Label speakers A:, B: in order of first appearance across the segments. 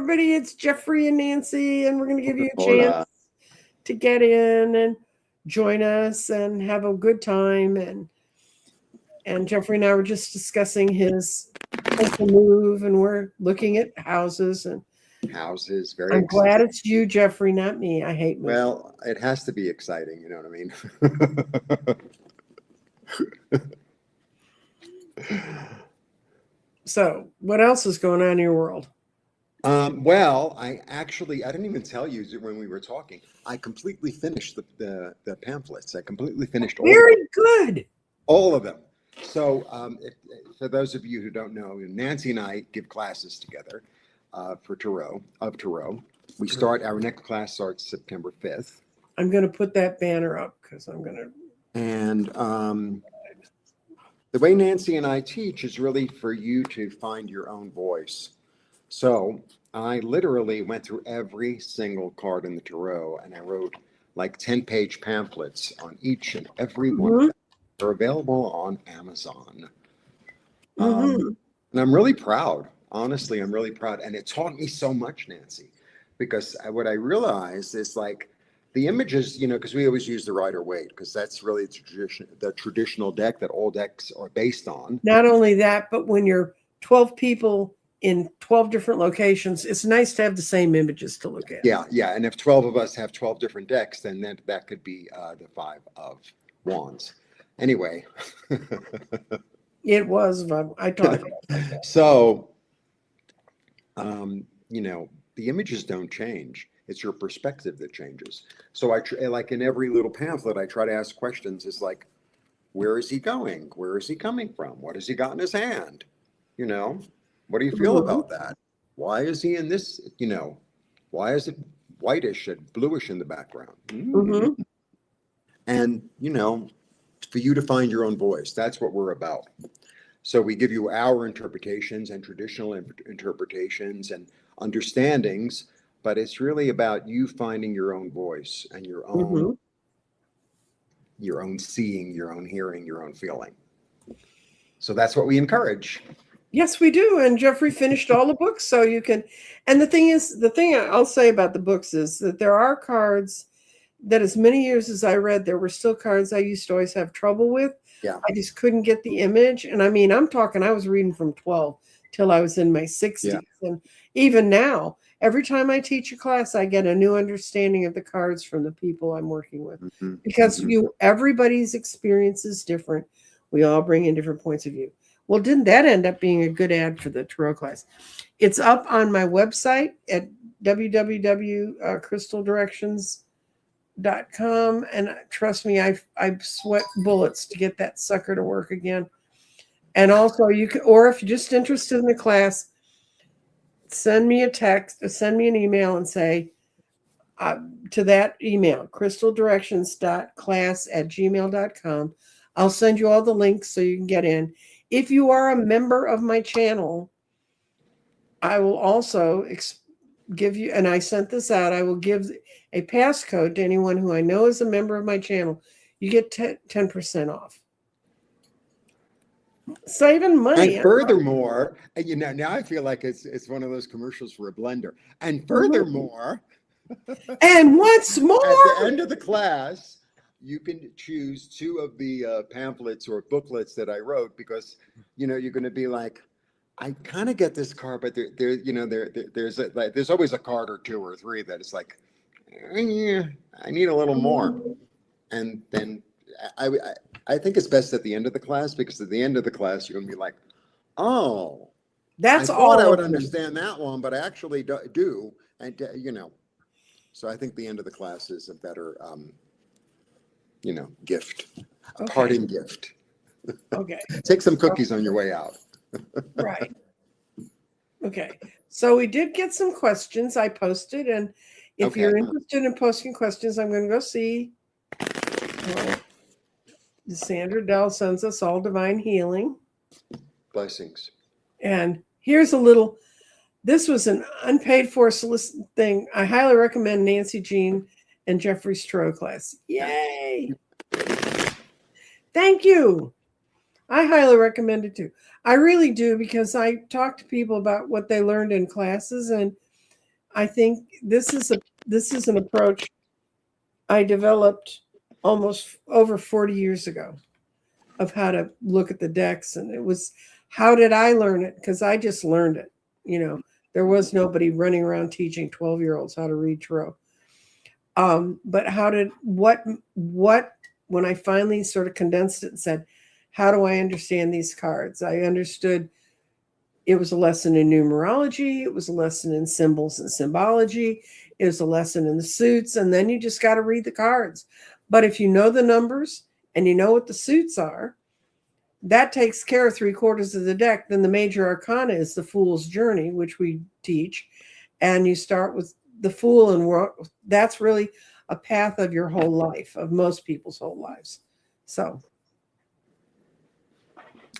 A: everybody. It's Jeffrey and Nancy, and we're going to give you a
B: Hola.
A: chance to get in and join us and have a good time. And Jeffrey and I were just discussing his potential move, and we're looking at houses. And
B: Houses, very
A: I'm glad
B: exciting.
A: it's you, Jeffrey, not me. I hate moving.
B: Well, it has to be exciting, you know what I mean?
A: So, what else is going on in your world?
B: Well, I didn't even tell you when we were talking. I completely finished the pamphlets. I completely finished
A: Very good.
B: all of them. So, for those of you who don't know, Nancy and I give classes together for Tarot. We start, our next class starts September 5th.
A: I'm going to put that banner up because I'm going to.
B: And the way Nancy and I teach is really for you to find your own voice. So I literally went through every single card in the tarot, and I wrote like 10-page pamphlets on each and every one of them. They're available on Amazon. And I'm really proud. Honestly, I'm really proud. And it taught me so much, Nancy, because what I realized is like the images, because we always use the Rider-Waite, because that's really the traditional deck that all decks are based on.
A: Not only that, but when you're 12 people in 12 different locations, it's nice to have the same images to look at.
B: Yeah. And if 12 of us have 12 different decks, then that could be the 5 of Wands. Anyway.
A: It was, I taught you.
B: So, the images don't change. It's your perspective that changes. So like in every little pamphlet, I try to ask questions. It's like, where is he going? Where is he coming from? What has he got in his hand? What do you feel about that? Why is he in this, why is it whitish and bluish in the background? And, for you to find your own voice, that's what we're about. So we give you our interpretations and traditional interpretations and understandings, but it's really about you finding your own voice and your own seeing, your own hearing, your own feeling. So that's what we encourage.
A: Yes, we do. And Jeffrey finished all the books, so you can. And the thing I'll say about the books is that there are cards that, as many years as I read, there were still cards I used to always have trouble with.
B: Yeah.
A: I just couldn't get the image. And I mean, I was reading from 12 till I was in my 60s. Yeah. And even now, every time I teach a class, I get a new understanding of the cards from the people I'm working with. Because everybody's experience is different. We all bring in different points of view. Well, didn't that end up being a good ad for the tarot class? It's up on my website at www.crystaldirections.com, and trust me, I sweat bullets to get that sucker to work again. And also, you can, or if you're just interested in the class, send me a text or send me an email and say to that email, crystaldirections.class@gmail.com. I'll send you all the links so you can get in. If you are a member of my channel, I will also give you, and I sent this out, I will give a passcode to anyone who I know is a member of my channel. You get 10% off. Saving money.
B: And furthermore, now I feel like it's one of those commercials for a blender. And furthermore,
A: and what's more,
B: at the end of the class, you can choose 2 of the pamphlets or booklets that I wrote, because you're going to be like, I kind of get this card, but there's always a card or 2 or 3 that is like, I need a little more. And then I think it's best at the end of the class, because at the end of the class you're going to be like, oh,
A: that's
B: I
A: all
B: thought I would understand that one, but I actually do. And so I think the end of the class is a better gift, a parting gift.
A: Okay.
B: Take some cookies on your way out.
A: Right. Okay. So we did get some questions I posted, and if you're interested in posting questions, I'm going to go see. Sandra Dell sends us all divine healing.
B: Blessings.
A: And here's a little, this was an unpaid for solicit thing. I highly recommend Nancy Jean and Jeffrey's tarot class. Yay. Thank you. I highly recommend it too. I really do, because I talk to people about what they learned in classes, and I think this is an approach I developed almost over 40 years ago of how to look at the decks. And it was, how did I learn it? Because I just learned it. There was nobody running around teaching 12-year-olds how to read tarot. But when I finally sort of condensed it and said, how do I understand these cards? I understood it was a lesson in numerology. It was a lesson in symbols and symbology. It was a lesson in the suits. And then you just got to read the cards. But if you know the numbers and you know what the suits are, that takes care of 3/4 of the deck. Then the major arcana is the Fool's Journey, which we teach. And you start with the Fool, and that's really a path of your whole life, of most people's whole lives. So.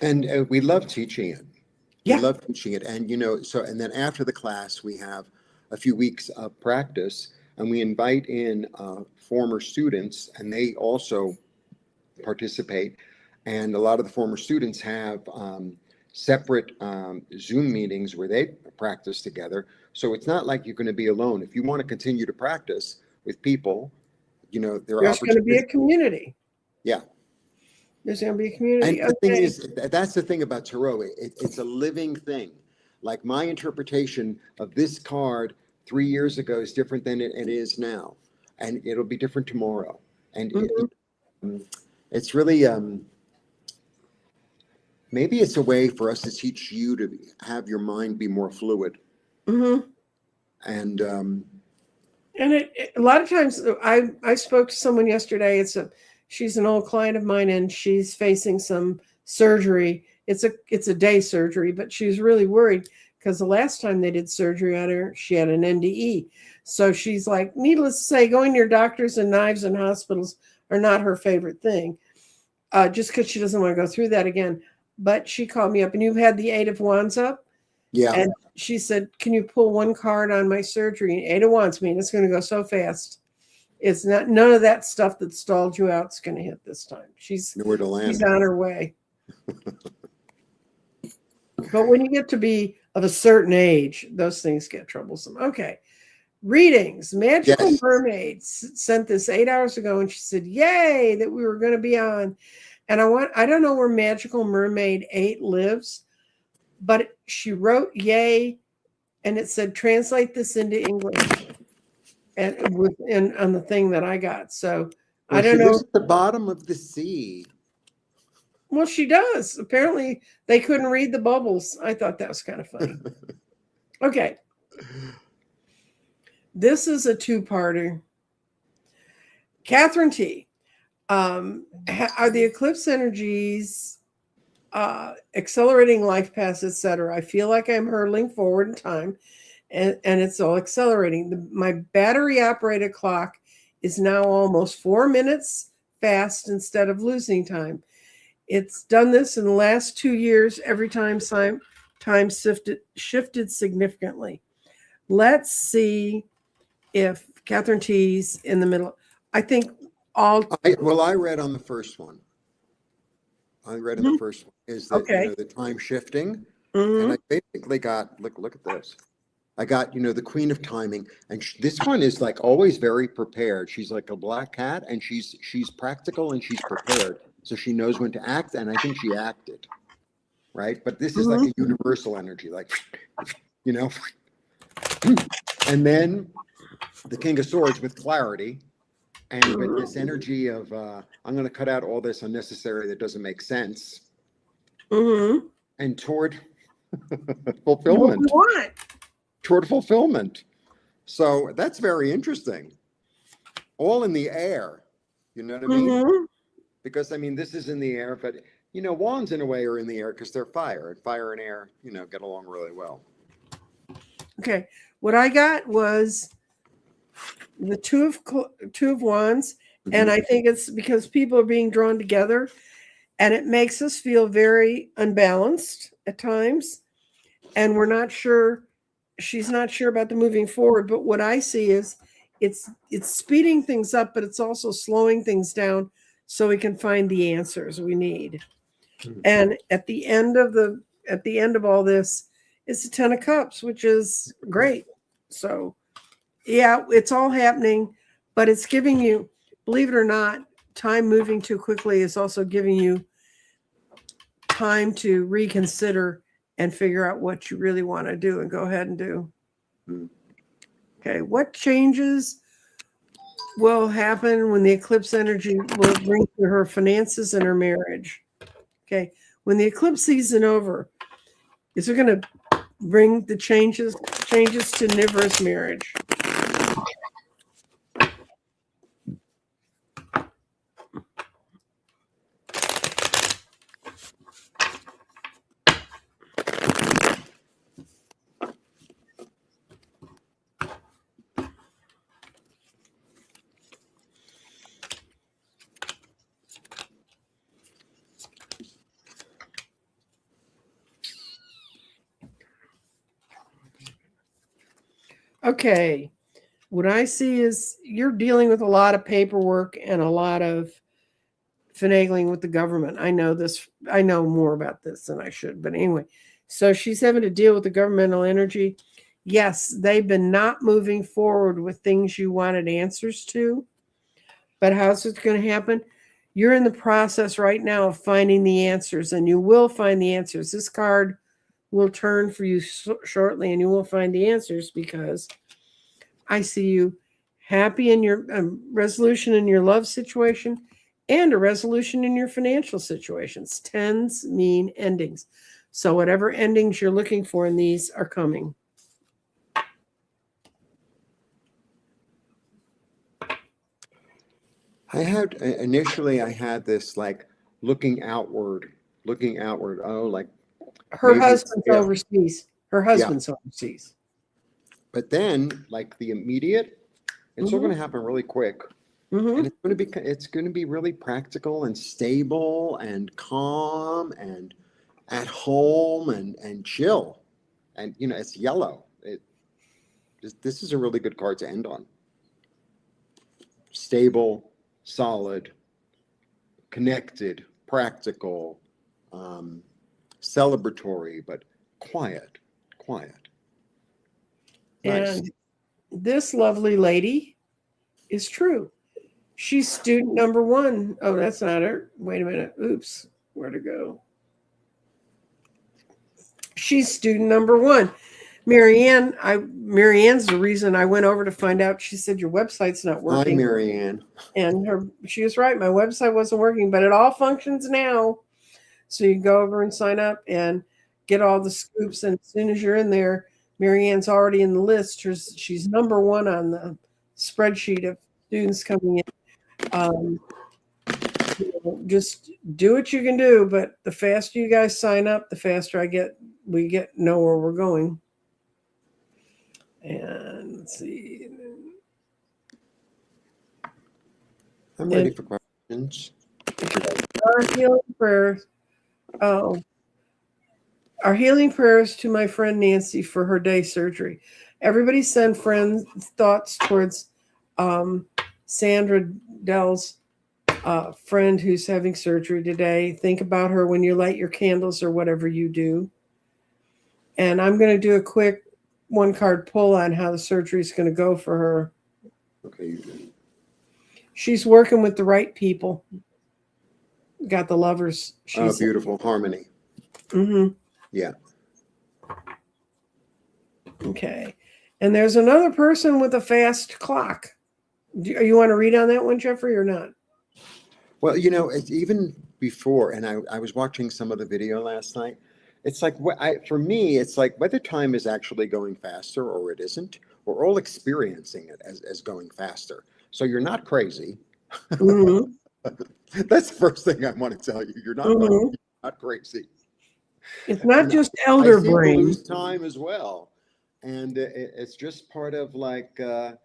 B: And we love teaching it.
A: Yeah.
B: We love teaching it. And, and then after the class, we have a few weeks of practice, and we invite in former students, and they also participate. And a lot of the former students have separate Zoom meetings where they practice together. So it's not like you're going to be alone. If you want to continue to practice with people, there are
A: There's going to be a community.
B: Yeah.
A: There's going to be a community.
B: And the thing is, that's the thing about tarot. It's a living thing. Like my interpretation of this card 3 years ago is different than it is now. And it'll be different tomorrow. And it's really, maybe it's a way for us to teach you to have your mind be more fluid.
A: Mm-hmm.
B: And
A: a lot of times, I spoke to someone yesterday. She's an old client of mine, and she's facing some surgery. It's a day surgery, but she's really worried because the last time they did surgery on her, she had an NDE. So she's like, needless to say, going near doctors and knives and hospitals are not her favorite thing, just because she doesn't want to go through that again. But she called me up, and you've had the 8 of Wands up?
B: Yeah.
A: And she said, can you pull one card on my surgery? 8 of Wands, it's going to go so fast. It's not, none of that stuff that stalled you out is going to hit this time. She's on her way. But when you get to be of a certain age, those things get troublesome. Okay. Readings. Magical Mermaid sent this 8 hours ago, and she said, yay, that we were going to be on. And I don't know where Magical Mermaid 8 lives, but she wrote yay, and it said, translate this into English. And on the thing that I got. So I don't know.
B: She lives at the bottom of the sea.
A: Well, she does. Apparently they couldn't read the bubbles. I thought that was kind of funny. Okay. This is a two-parter. Catherine T. Are the eclipse energies accelerating life paths, etc.? I feel like I'm hurtling forward in time. And it's all accelerating. My battery operated clock is now almost 4 minutes fast instead of losing time. It's done this in the last 2 years. Every time time shifted significantly. Let's see if Catherine T's in the middle. I think I
B: read on the first one. The first one is that the time shifting. And I basically got look at this. I got, the Queen of Timing, and this one is like always very prepared. She's like a black cat, and she's practical and she's prepared. So she knows when to act, and I think she acted, right? But this is like a universal energy, like, And then the King of Swords with clarity, and with this energy of, I'm going to cut out all this unnecessary that doesn't make sense. And toward fulfillment.
A: What?
B: Toward fulfillment. So that's very interesting. All in the air. You know what I mean? Because, this is in the air, but, wands in a way are in the air because they're fire. And fire and air, get along really well.
A: Okay. What I got was the two of Wands. And I think it's because people are being drawn together. And it makes us feel very unbalanced at times. And we're not sure. She's not sure about the moving forward, but what I see is it's speeding things up, but it's also slowing things down so we can find the answers we need. And at the end of all this is the 10 of Cups, which is great. So Yeah, it's all happening, but it's giving you, believe it or not, time moving too quickly is also giving you time to reconsider and figure out what you really want to do and go ahead and do.
B: Hmm.
A: Okay, what changes will happen when the eclipse energy will bring to her finances and her marriage? Okay, when the eclipse season over, is it going to bring the changes to Nibra's marriage? Okay, what I see is you're dealing with a lot of paperwork and a lot of finagling with the government. I know this. I know more about this than I should, but anyway. So she's having to deal with the governmental energy. Yes, they've been not moving forward with things you wanted answers to. But how's it going to happen? You're in the process right now of finding the answers, and you will find the answers. This card will turn for you shortly, and you will find the answers because I see you happy in your resolution in your love situation and a resolution in your financial situations. Tens mean endings. So whatever endings you're looking for in these are coming.
B: Initially I had this like looking outward. Oh, like
A: Her
B: maybe it's
A: husband's
B: here.
A: overseas. Her
B: Yeah.
A: husband's overseas.
B: But then like the immediate, it's all
A: Mm-hmm.
B: going to happen really quick.
A: Mm-hmm.
B: And it's going to be really practical and stable and calm and at home and chill. And you know, it's yellow. This is a really good card to end on. Stable, solid, connected, practical, um, celebratory, but quiet, quiet. Nice.
A: And this lovely lady is true. She's student number one. Oh, that's not her. Wait a minute. Oops. Where to go? She's student number one. Marianne's the reason I went over to find out. She said your website's not
B: Hi,
A: working.
B: Marianne.
A: And she was right. My website wasn't working, but it all functions now. So you go over and sign up and get all the scoops. And as soon as you're in there, Marianne's already in the list. She's number one on the spreadsheet of students coming in. Just do what you can do, but the faster you guys sign up, the faster we know where we're going. And let's see.
B: I'm ready for questions.
A: Our healing prayers. Oh, our healing prayers to my friend Nancy for her day surgery. Everybody send friends thoughts towards Sandra Dell's friend who's having surgery today. Think about her when you light your candles or whatever you do. And I'm going to do a quick one card pull on how the surgery is going to go for her.
B: Okay.
A: She's working with the right people. Got the lovers.
B: Oh, beautiful harmony.
A: Mm-hmm.
B: Yeah.
A: Okay. And there's another person with a fast clock. Do you want to read on that one, Jeffrey, or not?
B: Well, you know, it's even before, and I was watching some of the video last night. It's like for me, it's like whether time is actually going faster or it isn't. We're all experiencing it as going faster. So you're not crazy.
A: Mm-hmm.
B: That's the first thing I want to tell you. You're not
A: Mm-hmm.
B: not crazy.
A: It's not
B: And
A: just elder
B: I seem
A: brain.
B: to lose time as well, and it's just part of like I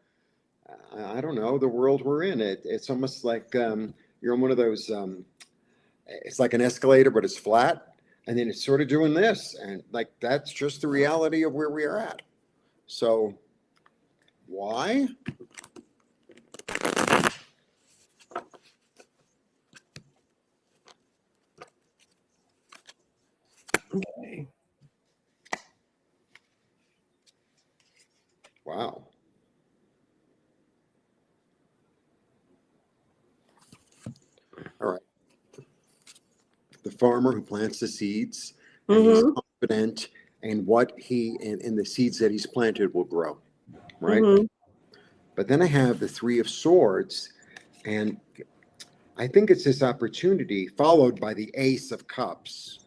B: don't know the world we're in. It's almost like you're on one of those. It's like an escalator, but it's flat, and then it's sort of doing this, and like that's just the reality of where we are at. So why?
A: Okay.
B: Wow. farmer who plants the seeds, and he's confident in what in the seeds that he's planted will grow, right? But then I have the Three of Swords, and I think it's this opportunity followed by the Ace of Cups,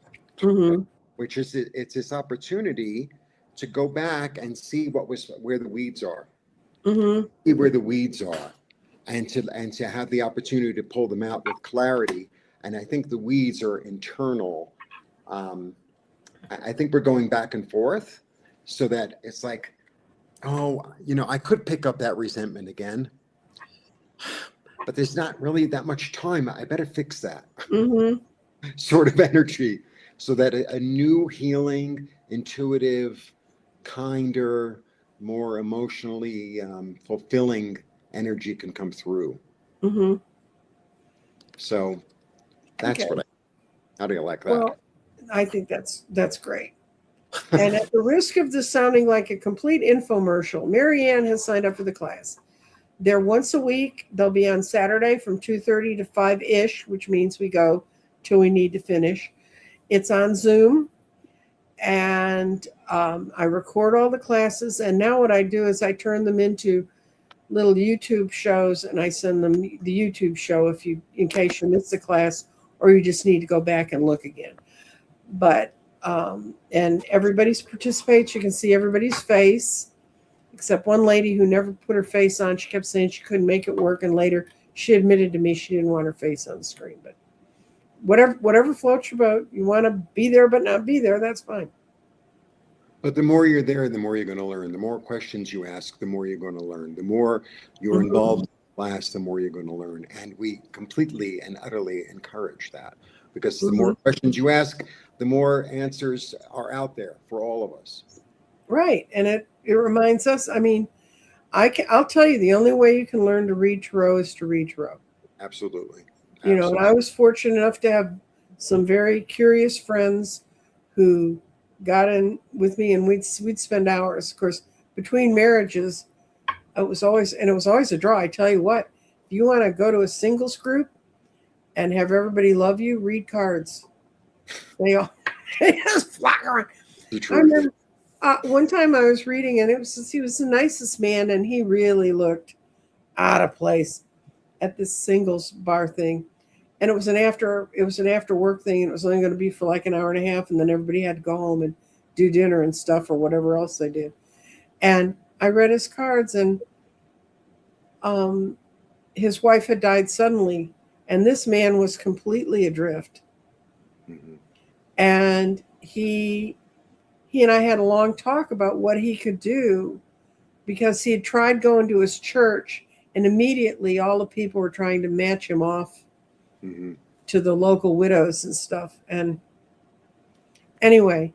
B: which is it's this opportunity to go back and see where the weeds are, see where the weeds are, and to have the opportunity to pull them out with clarity. And I think the weeds are internal. I think we're going back and forth, so that it's like, oh, I could pick up that resentment again, but there's not really that much time. I better fix that sort of energy, so that a new healing, intuitive, kinder, more emotionally fulfilling energy can come through. So that's what how do you like that?
A: Well, I think that's great. And at the risk of this sounding like a complete infomercial, Marianne has signed up for the class. They're once a week. They'll be on Saturday from 2:30 to 5-ish, which means we go till we need to finish. It's on Zoom, and I record all the classes. And now what I do is I turn them into little YouTube shows, and I send them the YouTube show in case you missed the class or you just need to go back and look again. But and everybody participates. You can see everybody's face, except one lady who never put her face on. She kept saying she couldn't make it work, and later she admitted to me she didn't want her face on the screen. But whatever floats your boat, you want to be there but not be there, that's fine.
B: But the more you're there, the more you're going to learn. The more questions you ask, the more you're going to learn. The more you're involved in the class, the more you're going to learn. And we completely and utterly encourage that, because the more questions you ask, the more answers are out there for all of us.
A: Right. And it reminds us, I mean, I'll tell you, the only way you can learn to read tarot is to read tarot.
B: Absolutely.
A: You know, and I was fortunate enough to have some very curious friends who got in with me, and we'd spend hours. Of course, between marriages, it was always a draw. I tell you what, if you want to go to a singles group and have everybody love you, read cards. They just flock around. I remember one time I was reading, and he was the nicest man, and he really looked out of place at this singles bar thing. And it was an after work thing, and it was only going to be for like an hour and a half, and then everybody had to go home and do dinner and stuff or whatever else they did. And I read his cards, and his wife had died suddenly, and this man was completely adrift. And he and I had a long talk about what he could do, because he had tried going to his church, and immediately all the people were trying to match him off to the local widows and stuff. And anyway,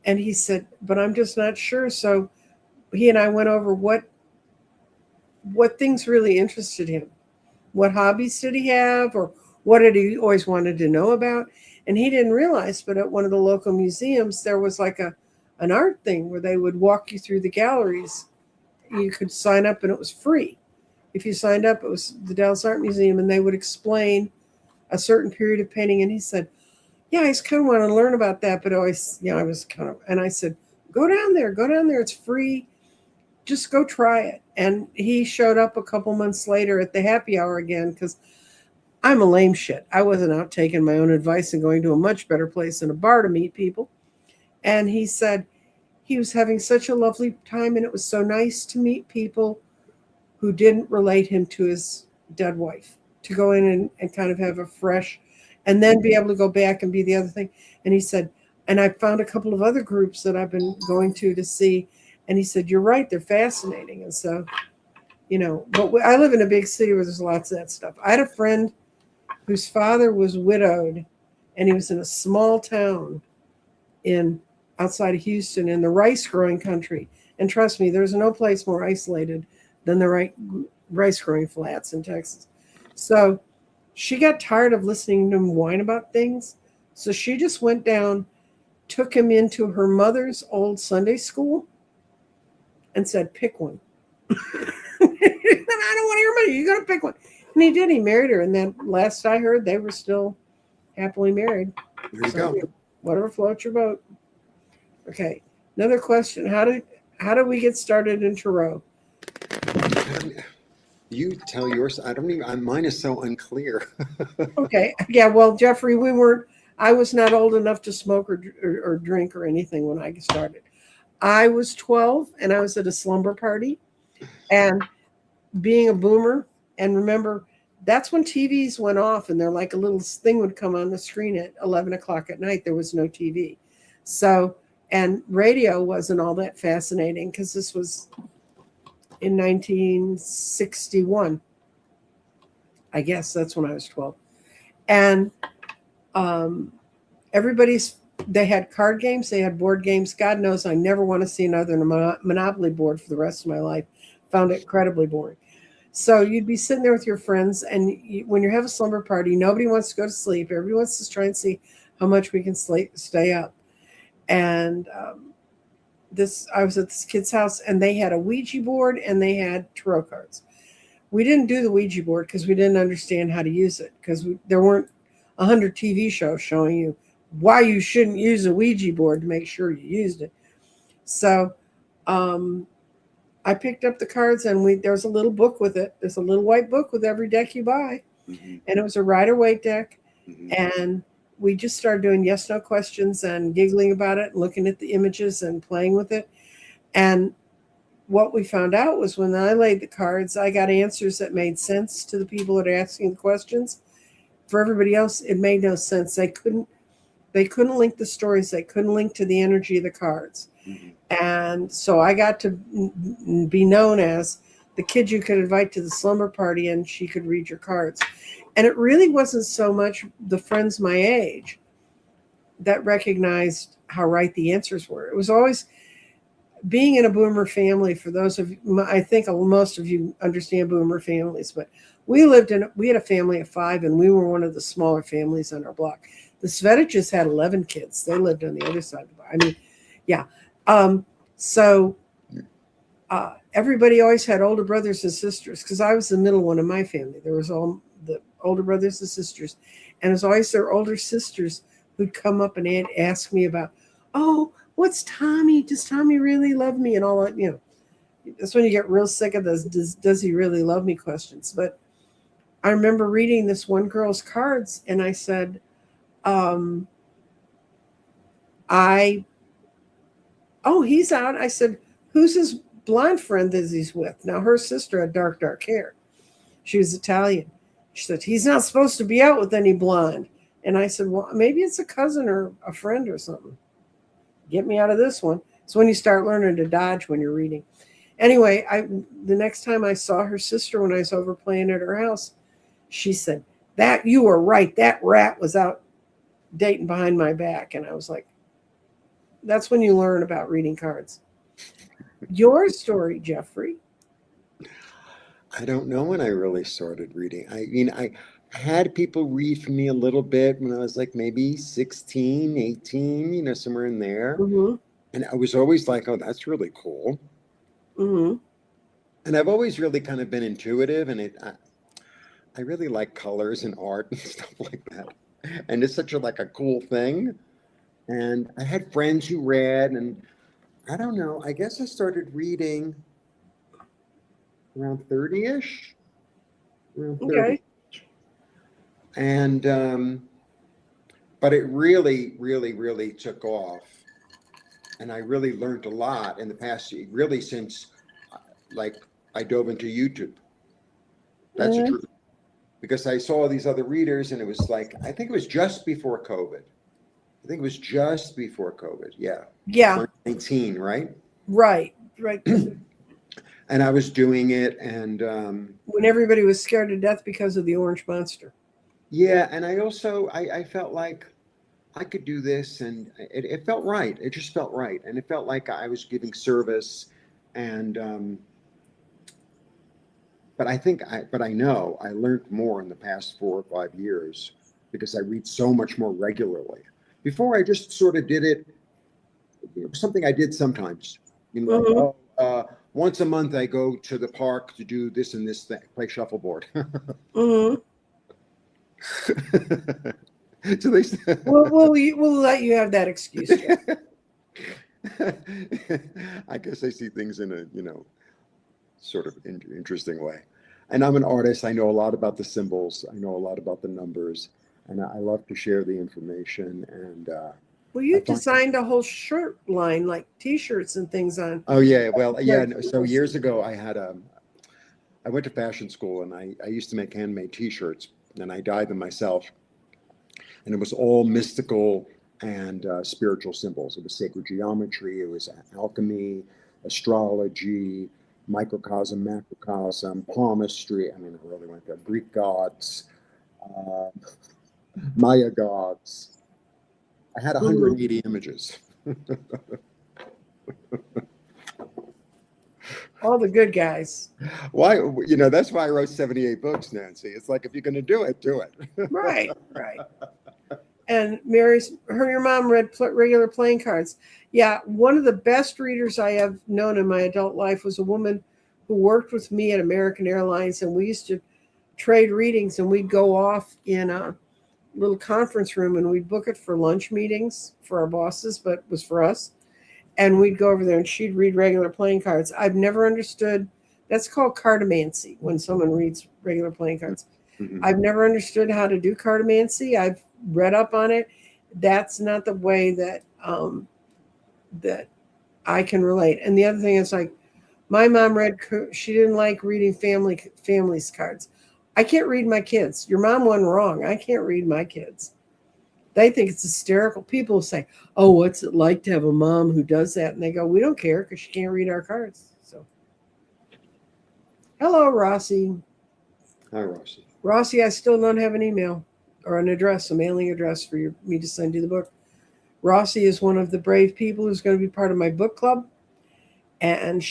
A: and he said, but I'm just not sure. So he and I went over what things really interested him. What hobbies did he have, or what did he always wanted to know about? And he didn't realize, but at one of the local museums, there was like an art thing where they would walk you through the galleries. You could sign up, and it was free. If you signed up, it was the Dallas Art Museum, and they would explain a certain period of painting. And he said, yeah, I just kind of want to learn about that. But always, I was and I said, go down there. It's free. Just go try it. And he showed up a couple months later at the happy hour again, because I'm a lame shit. I wasn't out taking my own advice and going to a much better place than a bar to meet people. And he said he was having such a lovely time, and it was so nice to meet people who didn't relate him to his dead wife, to go in and kind of have a fresh, and then be able to go back and be the other thing. And he said, and I found a couple of other groups that I've been going to see. And he said, you're right, they're fascinating. And so, but I live in a big city where there's lots of that stuff. I had a friend whose father was widowed, and he was in a small town outside of Houston in the rice growing country. And trust me, there's no place more isolated than the rice growing flats in Texas. So she got tired of listening to him whine about things. So she just went down, took him into her mother's old Sunday school, and said, pick one. I don't want to hear about it. You got to pick one. And he did. He married her. And then last I heard, they were still happily married.
B: There you
A: So
B: go.
A: whatever floats your boat. Okay. Another question. How did we get started in Tarot?
B: You tell yours. I don't even. Mine is so unclear.
A: Okay. Yeah. Well, Jeffrey, I was not old enough to smoke or drink or anything when I started. I was 12 and I was at a slumber party. And being a boomer, and remember, that's when TVs went off and they're like a little thing would come on the screen at 11 o'clock at night. There was no TV. So, and radio wasn't all that fascinating because this was in 1961. I guess that's when I was 12. And um, they had card games, they had board games. God knows I never want to see another Monopoly board for the rest of my life. Found it incredibly boring. So you'd be sitting there with your friends, and when you have a slumber party, nobody wants to go to sleep. Everybody wants to try and see how much we can stay up. And I was at this kid's house, and they had a Ouija board and they had tarot cards. We didn't do the Ouija board because we didn't understand how to use it because there weren't 100 TV shows showing you why you shouldn't use a Ouija board to make sure you used it. So I picked up the cards, and there was a little book with it. There's a little white book with every deck you buy.
B: Mm-hmm.
A: And it was a Rider-Waite deck.
B: Mm-hmm.
A: And we just started doing yes/no questions and giggling about it and looking at the images and playing with it. And what we found out was when I laid the cards, I got answers that made sense to the people that are asking the questions. For everybody else, it made no sense. They couldn't link the stories. They couldn't link to the energy of the cards.
B: Mm-hmm.
A: And so I got to be known as the kid you could invite to the slumber party, and she could read your cards. And it really wasn't so much the friends my age that recognized how right the answers were. It was always being in a boomer family. For those of you, I think most of you understand boomer families, but we had a family of 5, and we were one of the smaller families on our block. The Svetiches had 11 kids. They lived on the other side of the block. I mean, yeah. So everybody always had older brothers and sisters because I was the middle one in my family. There was all the older brothers and sisters, and it was always their older sisters who'd come up and ask me about, oh, what's Tommy? Does Tommy really love me? And all that, that's when you get real sick of those does he really love me questions. But I remember reading this one girl's cards, and I said, he's out. I said, who's his blonde friend that he's with? Now, her sister had dark hair. She was Italian. She said, he's not supposed to be out with any blonde. And I said, well, maybe it's a cousin or a friend or something. Get me out of this one. It's when you start learning to dodge when you're reading. Anyway, the next time I saw her sister when I was over playing at her house, she said, that you were right. That rat was out dating behind my back. And I was like, that's when you learn about reading cards. Your story, Jeffrey.
B: I don't know when I really started reading. I had people read for me a little bit when I was like maybe 16, 18, somewhere in there.
A: Mm-hmm.
B: And I was always like, oh, that's really cool.
A: Mm-hmm.
B: And I've always really kind of been intuitive, and I really like colors and art and stuff like that. And it's such a cool thing. And I had friends who read, and I don't know, I guess I started reading around 30-ish. Around 30.
A: Okay.
B: And but it really, really, really took off. And I really learned a lot in the past, really since I dove into YouTube. That's the truth. Because I saw these other readers, and it was I think it was just before COVID. Yeah.
A: Yeah.
B: 19, right?
A: Right.
B: And I was doing it, and
A: when everybody was scared to death because of the orange monster.
B: Yeah, and I also I felt like I could do this, and it felt right. It just felt right, and it felt like I was giving service, and but I know I learned more in the past 4 or 5 years because I read so much more regularly. Before I just sort of did it, something I did sometimes.
A: Mm-hmm.
B: Once a month I go to the park to do this and this thing, play shuffleboard.
A: Mm-hmm.
B: So they.
A: We'll let you have that excuse, Jeff.
B: I guess I see things in a, sort of interesting way. And I'm an artist. I know a lot about the symbols. I know a lot about the numbers, and I love to share the information. And
A: Well, you designed a whole shirt line, like T-shirts and things on.
B: oh yeah, well yeah. So years ago, I went to fashion school, and I used to make handmade T-shirts, and I dyed them myself. And it was all mystical and spiritual symbols. It was sacred geometry. It was alchemy, astrology, microcosm, macrocosm, palmistry. I mean, I really went there. Greek gods, uh, Maya gods. I had 180 images.
A: All the good guys.
B: Why? That's why I wrote 78 books, Nancy. It's like, if you're going to do it, do it.
A: Right. And your mom read regular playing cards. Yeah, one of the best readers I have known in my adult life was a woman who worked with me at American Airlines, and we used to trade readings, and we'd go off in a little conference room, and we'd book it for lunch meetings for our bosses, but it was for us. And we'd go over there, and she'd read regular playing cards. I've never understood. That's called cartomancy, when someone reads regular playing cards. Mm-hmm. I've never understood how to do cartomancy. I've read up on it. That's not the way that that I can relate. And the other thing is, like, my mom she didn't like reading families cards. I can't read my kids. Your mom went wrong. I can't read my kids. They think it's hysterical. People say, "Oh, what's it like to have a mom who does that?" And they go, "We don't care, because she can't read our cards." So, hello, Rossi.
B: Hi, Rossi.
A: Rossi, I still don't have an email or an address, a mailing address for me to send you the book. Rossi is one of the brave people who's going to be part of my book club. And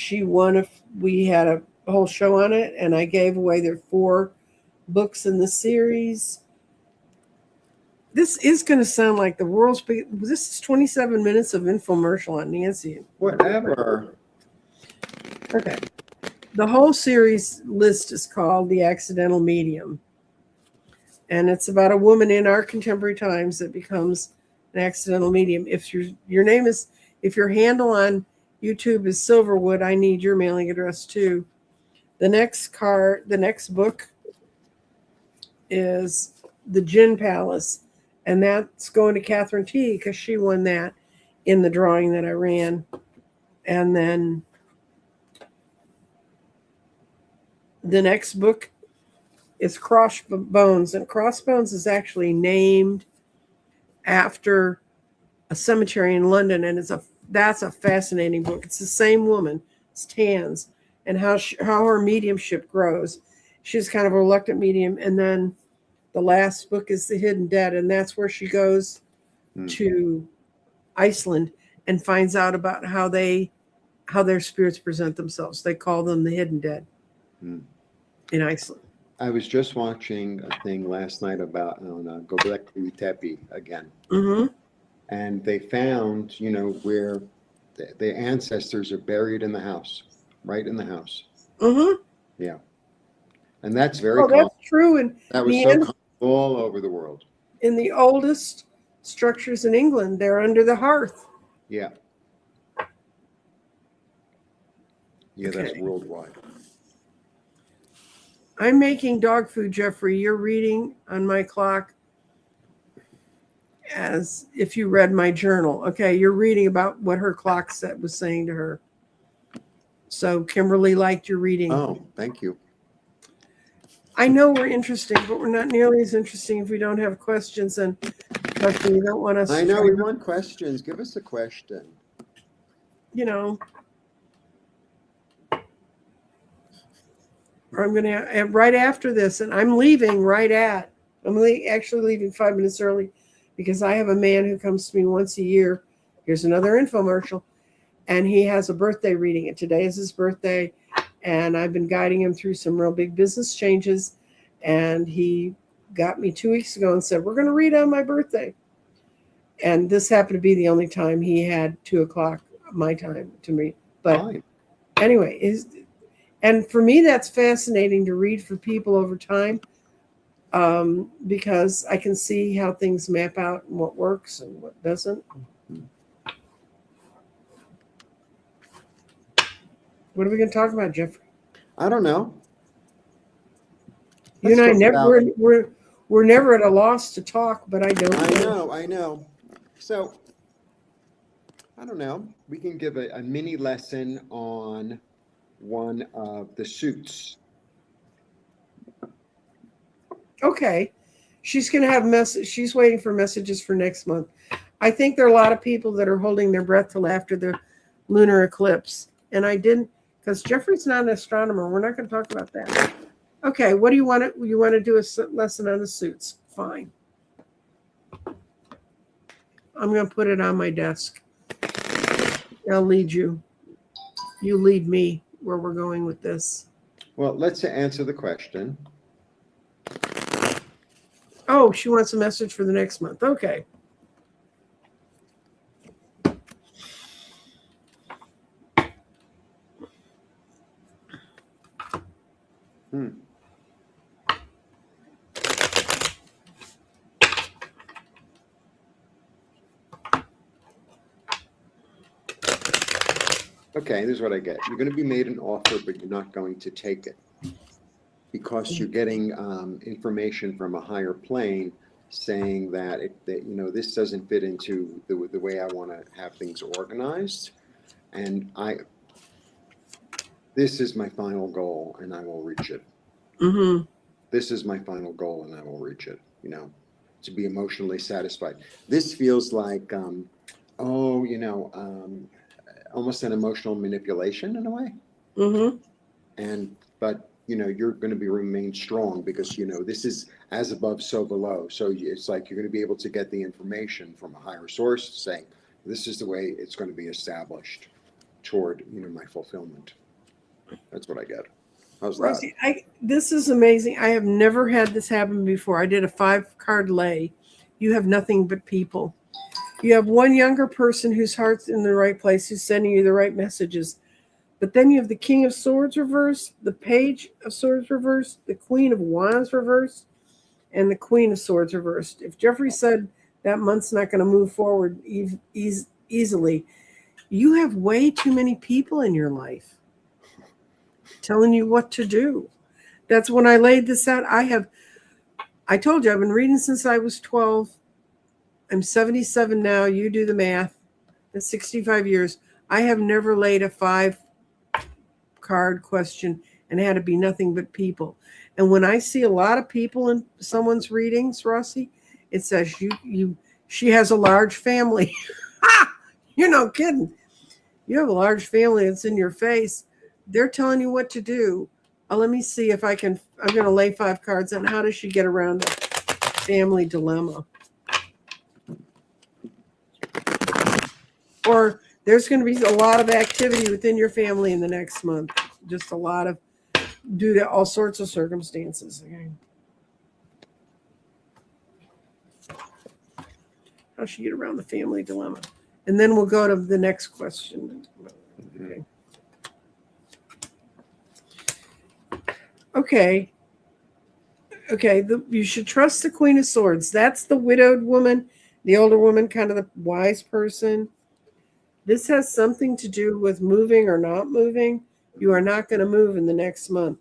A: we had a whole show on it, and I gave away their 4 books in the series. This is going to sound like the world's big. This is 27 minutes of infomercial on Nancy.
B: Whatever.
A: Okay. The whole series list is called The Accidental Medium. And it's about a woman in our contemporary times that becomes an accidental medium. If if your handle on YouTube is Silverwood, I need your mailing address too. The next book is The Gin Palace. And that's going to Catherine T, because she won that in the drawing that I ran. And then the next book is Crossbones. And Crossbones is actually named after a cemetery in London. And that's a fascinating book. It's the same woman. It's Tans. And how her mediumship grows. She's kind of a reluctant medium. And then the last book is The Hidden Dead, and that's where she goes to Iceland and finds out about how their spirits present themselves. They call them the Hidden Dead in Iceland.
B: I was just watching a thing last night about Göbekli Tepe again.
A: Mm-hmm.
B: And they found, where the ancestors are buried in the house, right in the house.
A: Mm-hmm.
B: Yeah. And that's very common.
A: That's true. And
B: that was so common all over the world.
A: In the oldest structures in England, they're under the hearth.
B: Yeah. Yeah, okay. That's worldwide.
A: I'm making dog food, Jeffrey. You're reading on my clock as if you read my journal. Okay, you're reading about what her clock set was saying to her. So Kimberly liked your reading.
B: Oh, thank you.
A: I know we're interesting, but we're not nearly as interesting if we don't have questions. And you don't want us.
B: I know we want questions. Give us a question.
A: Or I'm going to right after this, and I'm leaving actually leaving 5 minutes early, because I have a man who comes to me once a year. Here's another infomercial, and he has a birthday reading, and today is his birthday. And I've been guiding him through some real big business changes. And he got me 2 weeks ago and said, "We're going to read on my birthday." And this happened to be the only time he had 2:00 my time to read. But anyway, and for me, that's fascinating to read for people over time. because I can see how things map out and what works and what doesn't. What are we going to talk about, Jeffrey?
B: I don't know.
A: You and I
B: Let's talk
A: never
B: about-
A: we're never at a loss to talk, but I don't know.
B: I know. So, I don't know. We can give a mini lesson on one of the suits.
A: Okay. She's going to have she's waiting for messages for next month. I think there are a lot of people that are holding their breath till after the lunar eclipse. And I didn't, because Jeffrey's not an astronomer. We're not going to talk about that. Okay, what do you want to, do a lesson on the suits? Fine. I'm going to put it on my desk. I'll lead you. You lead me where we're going with this.
B: Well, let's answer the question.
A: Oh, she wants a message for the next month. Okay.
B: Okay, this is what I get. You're going to be made an offer, but you're not going to take it because you're getting information from a higher plane saying that this doesn't fit into the way I want to have things organized, and this is my final goal, and I will reach it.
A: Mm-hmm.
B: This is my final goal, and I will reach it. To be emotionally satisfied. This feels like, almost an emotional manipulation in a way.
A: Mm-hmm.
B: But you're going to remain strong because this is as above, so below. So it's like you're going to be able to get the information from a higher source saying this is the way it's going to be established toward my fulfillment. That's what I get. How's that?
A: Rosie, this is amazing. I have never had this happen before. I did a 5-card lay. You have nothing but people. You have one younger person whose heart's in the right place, who's sending you the right messages. But then you have the King of Swords reversed, the Page of Swords reversed, the Queen of Wands reversed, and the Queen of Swords reversed. If Jeffrey said that month's not going to move forward easily, you have way too many people in your life telling you what to do. That's when I laid this out. I told you, I've been reading since I was 12. I'm 77 now. You do the math. That's 65 years. I have never laid a 5-card question and had to be nothing but people. And when I see a lot of people in someone's readings, Rossi, it says she has a large family. You're no kidding. You have a large family that's in your face. They're telling you what to do. Let me see if I'm going to lay 5 cards on how does she get around a family dilemma. Or there's going to be a lot of activity within your family in the next month. Just a lot of, due to all sorts of circumstances. Okay. How she get around the family dilemma. And then we'll go to the next question. Okay. You should trust the Queen of Swords. That's the widowed woman, the older woman, kind of the wise person. This has something to do with moving or not moving. You are not going to move in the next month.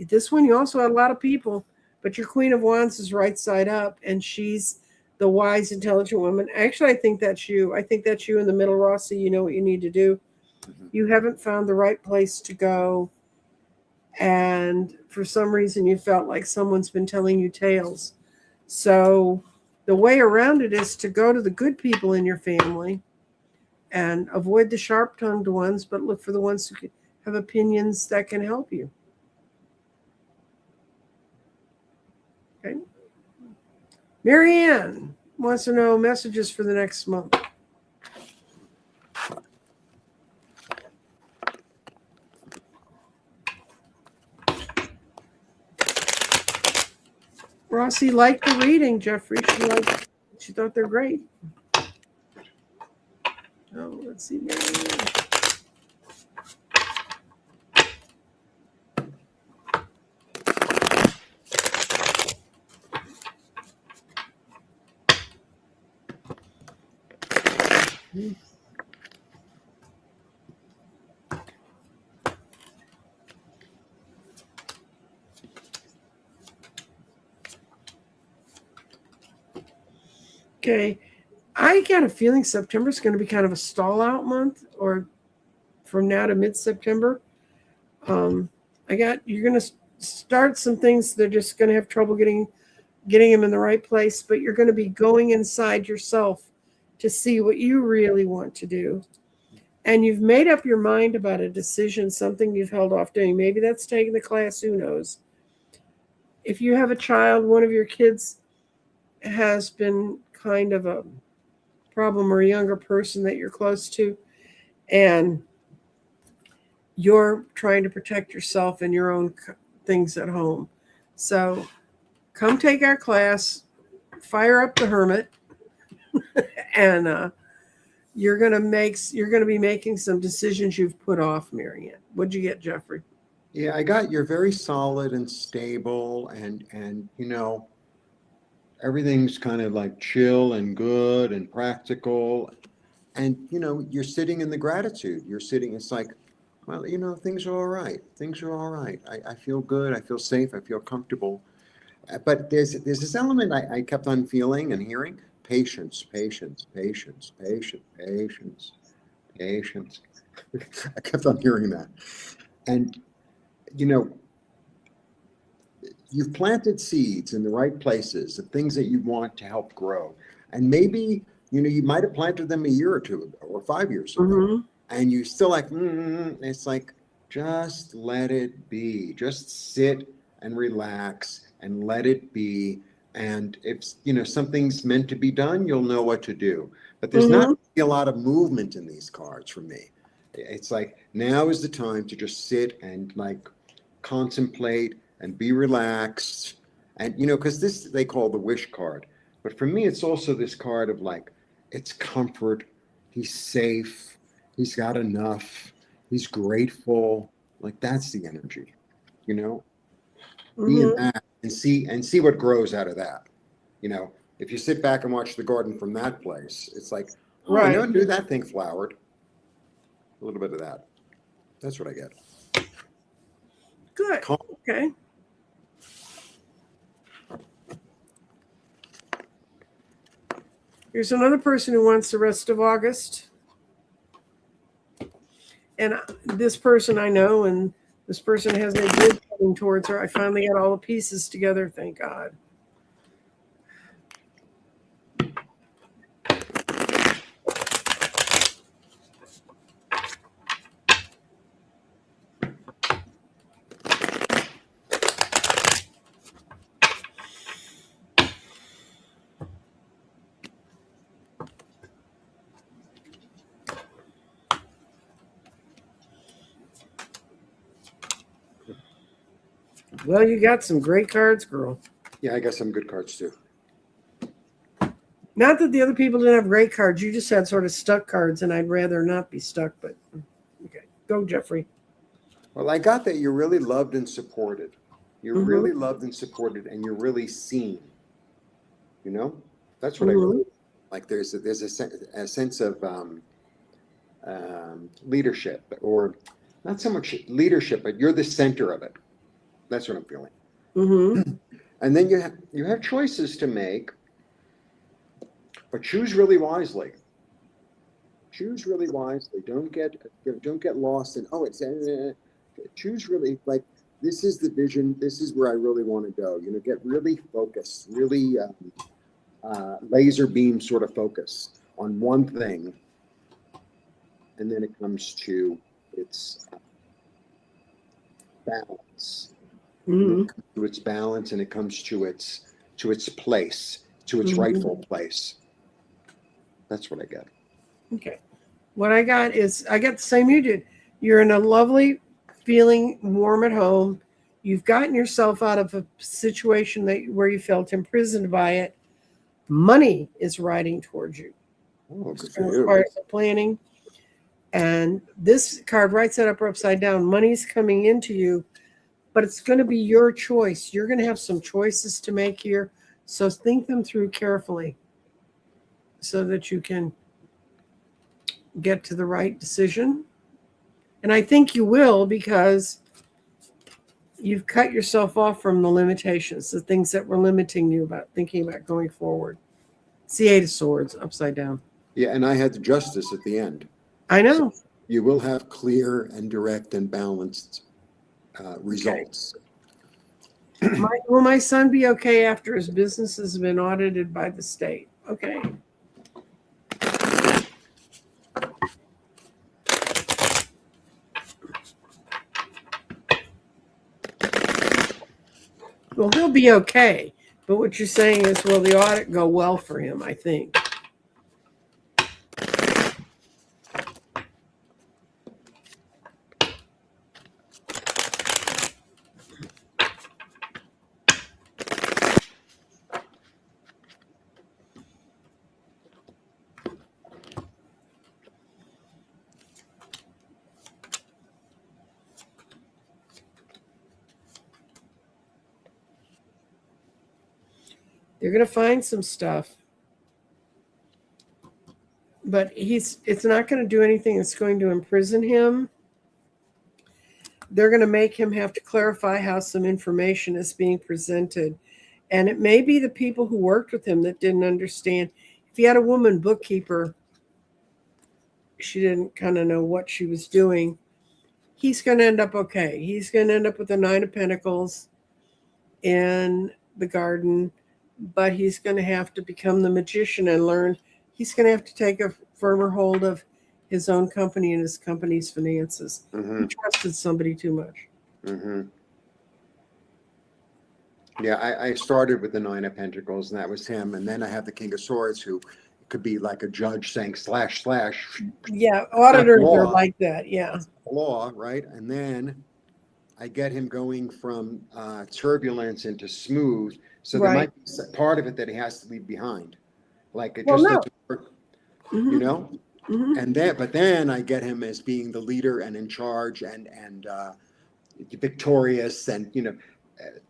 A: This one, you also had a lot of people, but your Queen of Wands is right side up, and she's the wise, intelligent woman. Actually, I think that's you. I think that's you in the middle, Rossi. You know what you need to do. You haven't found the right place to go, and for some reason, you felt like someone's been telling you tales. So the way around it is to go to the good people in your family and avoid the sharp-tongued ones, but look for the ones who have opinions that can help you. Okay. Marianne wants to know messages for the next month. Rossi liked the reading, Jeffrey. She thought they're great. Oh, let's see, Marianne. Okay. I got a feeling September is going to be kind of a stall out month, or from now to mid-September. You're going to start some things. They're just going to have trouble getting them in the right place, but you're going to be going inside yourself to see what you really want to do. And you've made up your mind about a decision, something you've held off doing. Maybe that's taking the class, who knows? If you have a child, one of your kids has been kind of a problem, or a younger person that you're close to, and you're trying to protect yourself and your own things at home. So come take our class, fire up the hermit, and you're going to be making some decisions you've put off, Marianne. What'd you get, Jeffrey?
B: Yeah, I got you're very solid and stable, and everything's kind of like chill and good and practical. And you're sitting in the gratitude. You're sitting, it's like, well, things are all right. Things are all right. I feel good. I feel safe. I feel comfortable. But there's this element I kept on feeling and hearing: patience, patience, patience, patience, patience, patience. I kept on hearing that. And you've planted seeds in the right places, the things that you want to help grow. And maybe, you might have planted them a year or two ago or 5 years ago.
A: Mm-hmm.
B: And you still like, it's like, just let it be. Just sit and relax and let it be. And if, something's meant to be done, you'll know what to do. But there's not a lot of movement in these cards for me. It's like, now is the time to just sit and like contemplate and be relaxed. And, because this they call the wish card. But for me, it's also this card of like, it's comfort. He's safe. He's got enough. He's grateful. Like, that's the energy, Be in that and see what grows out of that. If you sit back and watch the garden from that place, it's like, oh, I never knew that thing flowered. A little bit of that. That's what I get.
A: Good. Okay. Here's another person who wants the rest of August. And this person I know, and this person has a good coming towards her. I finally got all the pieces together, thank God. Well, you got some great cards, girl.
B: Yeah, I got some good cards too.
A: Not that the other people didn't have great cards. You just had sort of stuck cards, and I'd rather not be stuck, but okay. Go, Jeffrey.
B: Well, I got that you're really loved and supported. You're really loved and supported, and you're really seen. That's what I really like. There's a sense of leadership, or not so much leadership, but you're the center of it. That's what I'm feeling. And then you have choices to make, but choose really wisely. Choose really wisely. Don't get lost in choose really, like, this is the vision. This is where I really want to go. Get really focused, really laser beam sort of focus on one thing, and then it comes to its balance. To its balance, and it comes to its place, to its rightful place. That's what I get.
A: Okay. What I got is, I got the same you did. You're in a lovely feeling, warm at home. You've gotten yourself out of a situation where you felt imprisoned by it. Money is riding towards you.
B: Oh, good for you.
A: Requires some planning. And this card writes that upside down. Money's coming into you, but it's going to be your choice. You're going to have some choices to make here. So think them through carefully so that you can get to the right decision. And I think you will, because you've cut yourself off from the limitations, the things that were limiting you about thinking about going forward. It's the Eight of Swords upside down.
B: Yeah, and I had the Justice at the end.
A: I know.
B: So you will have clear and direct and balanced results.
A: Will my son be okay after his business has been audited by the state? Okay. Well, he'll be okay. But what you're saying is, will the audit go well for him, I think. They're going to find some stuff. But it's not going to do anything that's going to imprison him. They're going to make him have to clarify how some information is being presented. And it may be the people who worked with him that didn't understand. If he had a woman bookkeeper, she didn't kind of know what she was doing. He's going to end up okay. He's going to end up with the Nine of Pentacles in the garden, but he's going to have to become the magician and learn. He's going to have to take a firmer hold of his own company and his company's finances.
B: Mm-hmm.
A: He trusted somebody too much.
B: Mm-hmm. Yeah, I started with the Nine of Pentacles, and that was him. And then I have the King of Swords, who could be like a judge saying slash.
A: Yeah, auditors are like that. Yeah.
B: Law, right? And then I get him going from turbulence into smooth. So there might be part of it that he has to leave behind. Like it just doesn't work, you know?
A: Mm-hmm.
B: And then, but then I get him as being the leader and in charge and victorious, and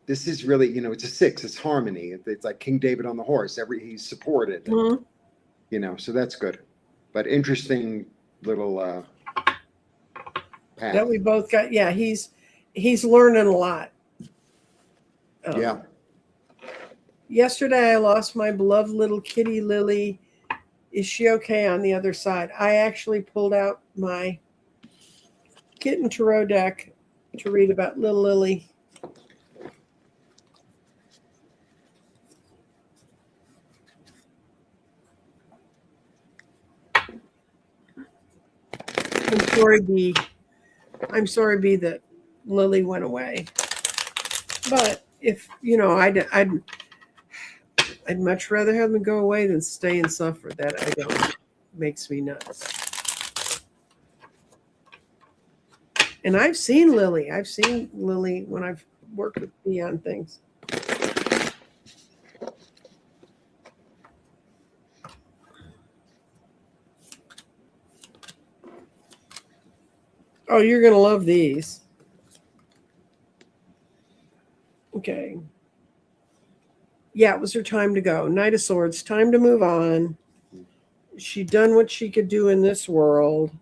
B: this is really, it's a 6. It's harmony. It's like King David on the horse. He's supported, so that's good. But interesting little path
A: that we both got. Yeah, he's learning a lot.
B: Yeah.
A: Yesterday I lost my beloved little kitty Lily. Is she okay on the other side? I actually pulled out my kitten tarot deck to read about little Lily. I'm sorry, B, that Lily went away. But if I'd much rather have them go away than stay and suffer. That makes me nuts. And I've seen Lily. When I've worked with B on things. Oh, you're going to love these. Okay. Yeah, it was her time to go. Knight of Swords, time to move on. She'd done what she could do in this world.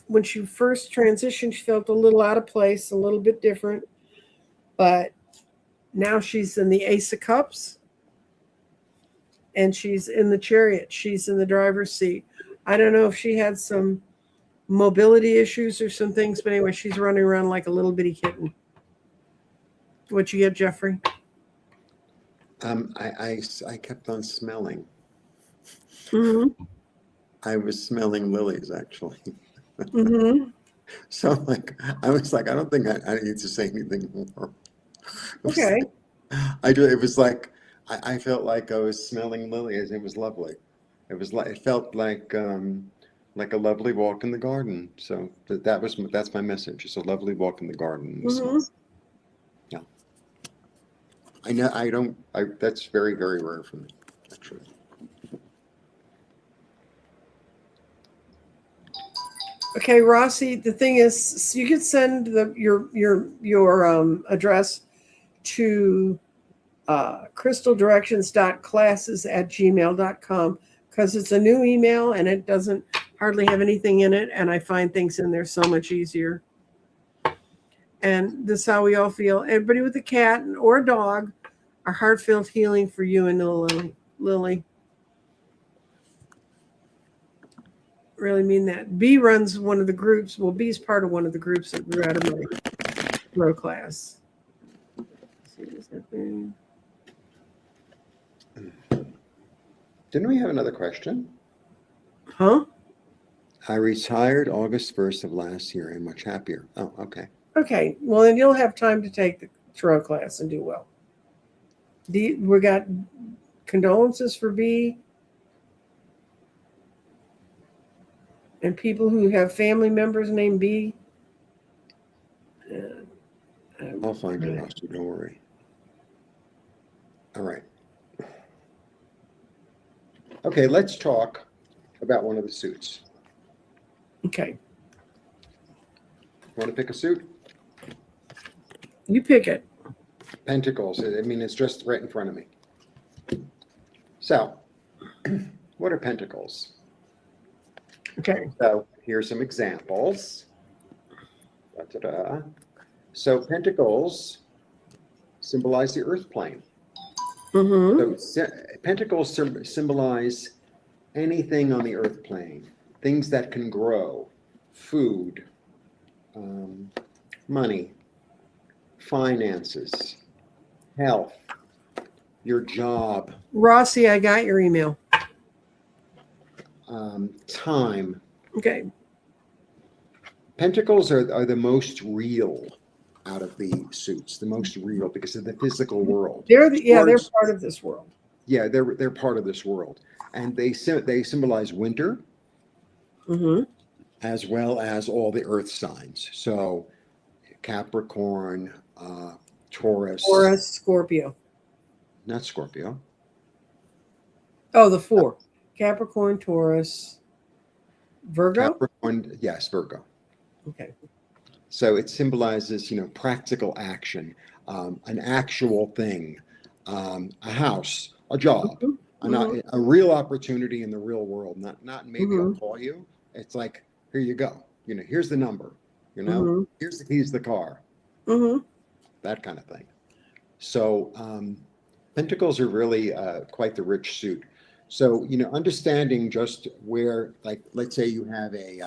A: When she first transitioned, she felt a little out of place, a little bit different. But now she's in the Ace of Cups. And she's in the Chariot. She's in the driver's seat. I don't know if she had some mobility issues or some things, but anyway, she's running around like a little bitty kitten. What you get, Jeffrey?
B: I kept on smelling.
A: Mm-hmm.
B: I was smelling lilies, actually.
A: Mm-hmm.
B: So I was like, I don't think I need to say anything more.
A: Okay.
B: It was like I felt like I was smelling lilies. It was lovely. It felt like a lovely walk in the garden. So that's my message. It's a lovely walk in the garden.
A: Mm-hmm.
B: Yeah. I know that's very, very rare for me, actually.
A: Okay, Rossi, the thing is, you could send your address to crystaldirections.classes@gmail.com, because it's a new email and it doesn't hardly have anything in it, and I find things in there so much easier. And this is how we all feel. Everybody with a cat or a dog, our heartfelt healing for you and Lily. Really mean that. B runs one of the groups. Well, B's part of one of the groups that grew out of my row class.
B: Didn't we have another question?
A: Huh?
B: I retired August 1st of last year. I'm much happier. Oh, okay.
A: Okay. Well, then you'll have time to take the tarot class and do well. We got condolences for B. And people who have family members named B.
B: I'll find your house, don't worry. All right. Okay, let's talk about one of the suits.
A: Okay.
B: Want to pick a suit?
A: You pick it.
B: Pentacles. I mean, it's just right in front of me. So, what are pentacles?
A: Okay.
B: So, here's some examples. Da-da-da. So, pentacles symbolize the earth plane.
A: Mm-hmm.
B: So, pentacles symbolize anything on the earth plane, things that can grow, food, money, finances, health, your job,
A: Rossi, I got your email.
B: time.
A: Okay.
B: Pentacles are the most real out of the suits, the most real because of the physical world.
A: They're part of this world.
B: Yeah, they're part of this world, and they symbolize winter,
A: Mm-hmm.
B: as well as all the earth signs. So Capricorn, Taurus,
A: Scorpio.
B: not Scorpio.
A: Oh, the four. Capricorn, Taurus, Virgo?
B: Capricorn, yes, Virgo.
A: Okay.
B: So it symbolizes, practical action, an actual thing, a house, a job,
A: Mm-hmm.
B: a real opportunity in the real world. Not maybe
A: Mm-hmm.
B: I'll call you. It's like, here you go. Here's the number.
A: Mm-hmm.
B: Here's the keys to the car.
A: Mm-hmm.
B: That kind of thing. So pentacles are really quite the rich suit. So understanding just where, like, let's say you have a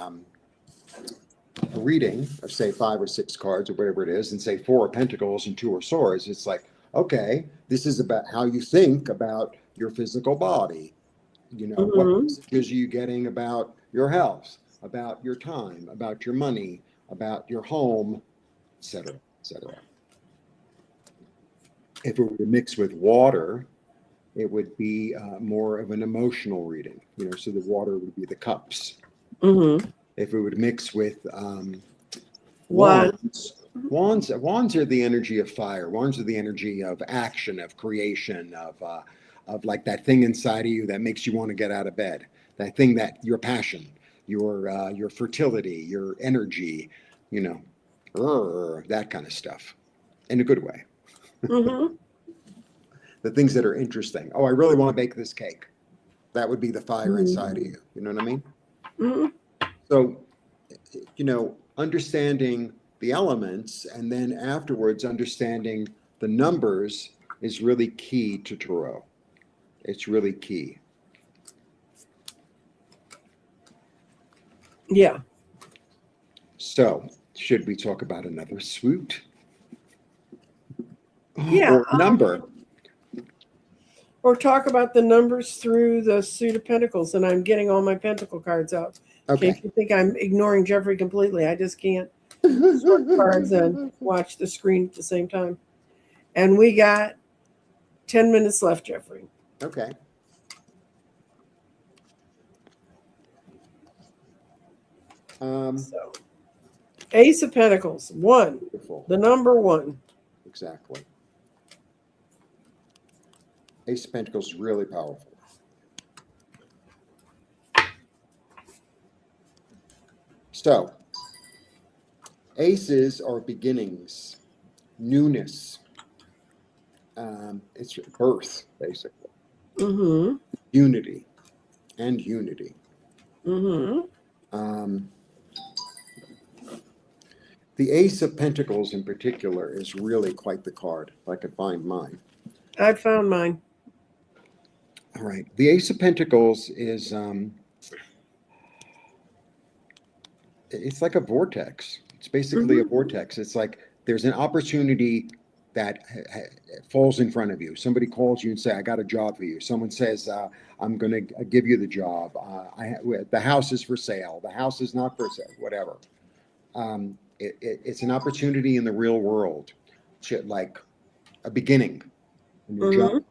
B: reading of say 5 or 6 cards or whatever it is, and say 4 are pentacles and 2 are swords. It's like, okay, this is about how you think about your physical body. What messages are you getting about your health, about your time, about your money, about your home, etc., etc. If it were to mix with water, it would be more of an emotional reading. So the water would be the cups.
A: Mm-hmm.
B: If it would mix with wands are the energy of fire. Wands are the energy of action, of creation, of like that thing inside of you that makes you want to get out of bed. That thing that your passion, your fertility, your energy, that kind of stuff, in a good way.
A: Mm-hmm.
B: The things that are interesting. Oh, I really want to bake this cake. That would be the fire inside of you. You know what I mean?
A: Mm-hmm.
B: So, understanding the elements and then afterwards understanding the numbers is really key to tarot. It's really key.
A: Yeah.
B: So, should we talk about another suit?
A: Yeah.
B: Or number?
A: Or talk about the numbers through the suit of pentacles, and I'm getting all my pentacle cards out.
B: Okay.
A: In case you think I'm ignoring Jeffrey completely, I just can't sort cards and watch the screen at the same time. And we got 10 minutes left, Jeffrey.
B: Okay.
A: So, Ace of Pentacles, 1.
B: Beautiful.
A: The number 1.
B: Exactly. Ace of Pentacles is really powerful. So, aces are beginnings, newness. It's birth, basically.
A: Mm-hmm.
B: Unity. and unity.
A: Mm-hmm.
B: The Ace of Pentacles in particular is really quite the card, if I could find mine.
A: I found mine.
B: All right. The Ace of Pentacles is, it's like a vortex. It's basically a vortex. It's like there's an opportunity that falls in front of you. Somebody calls you and say, I got a job for you. Someone says, I'm going to give you the job. The house is for sale. The house is not for sale, whatever. It's an opportunity in the real world, like a beginning, a new job,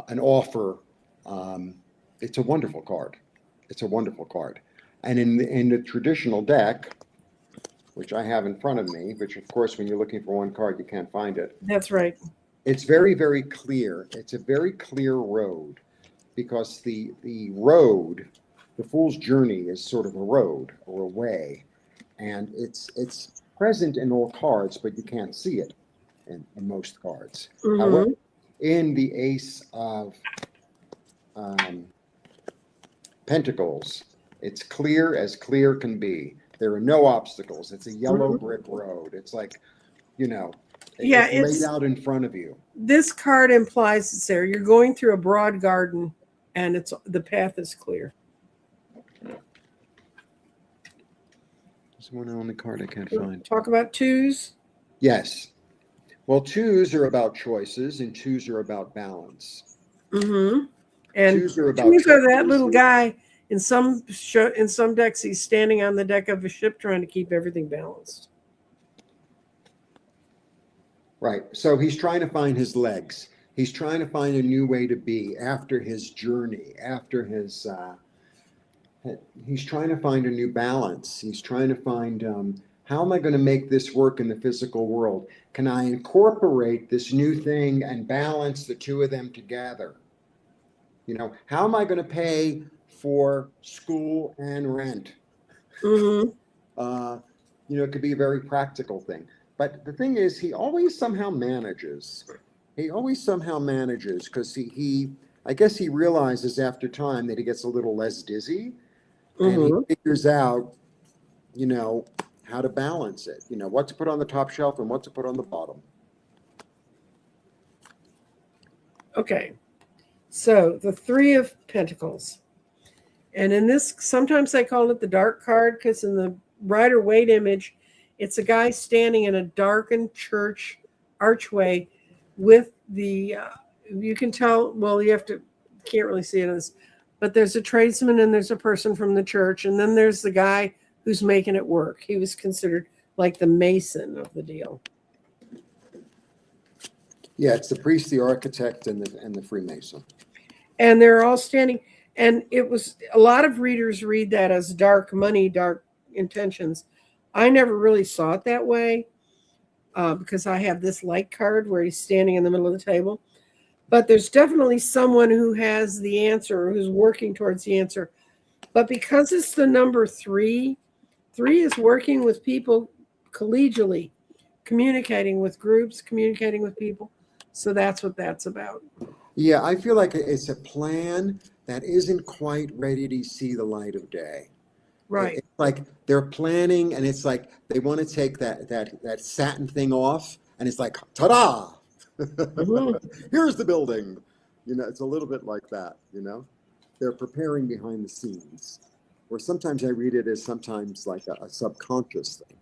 B: an offer. It's a wonderful card. It's a wonderful card. And in the traditional deck, which I have in front of me, which of course, when you're looking for one card, you can't find it.
A: That's right.
B: It's very, very clear. It's a very clear road, because the road, the Fool's Journey, is sort of a road or a way, and it's present in all cards, but you can't see it in most cards. However, in the Ace of Pentacles, it's clear as clear can be. There are no obstacles. It's a yellow brick road. It's like, it's laid out in front of you.
A: This card implies it's there. You're going through a broad garden, and the path is clear.
B: There's one only card I can't find.
A: Talk about twos.
B: Yes. Well, twos are about choices, and twos are about balance.
A: And
B: twos are
A: that little guy. In some decks, he's standing on the deck of a ship trying to keep everything balanced.
B: Right. So he's trying to find his legs. He's trying to find a new way to be after his journey, after his, he's trying to find a new balance. He's trying to find, how am I going to make this work in the physical world? Can I incorporate this new thing and balance the two of them together? How am I going to pay for school and rent? It could be a very practical thing. But the thing is, he always somehow manages. Because I guess he realizes after time that he gets a little less dizzy, and he figures out, how to balance it, what to put on the top shelf and what to put on the bottom.
A: Okay. So the Three of Pentacles. And in this, sometimes I call it the dark card, because in the Rider-Waite image, it's a guy standing in a darkened church archway with you can tell, well, can't really see it in this, but there's a tradesman and there's a person from the church. And then there's the guy who's making it work. He was considered like the mason of the deal.
B: Yeah, it's the priest, the architect, and the Freemason.
A: And they're all standing. And it was, a lot of readers read that as dark money, dark intentions. I never really saw it that way, because I have this light card where he's standing in the middle of the table. But there's definitely someone who has the answer, or who's working towards the answer. But because it's the number 3, 3 is working with people collegially, communicating with groups, communicating with people. So that's what that's about.
B: Yeah, I feel like it's a plan that isn't quite ready to see the light of day.
A: Right.
B: It's like they're planning, and it's like they want to take that satin thing off, and it's like, ta-da! Here's the building. It's a little bit like that, They're preparing behind the scenes. Or sometimes I read it as sometimes like a subconscious thing.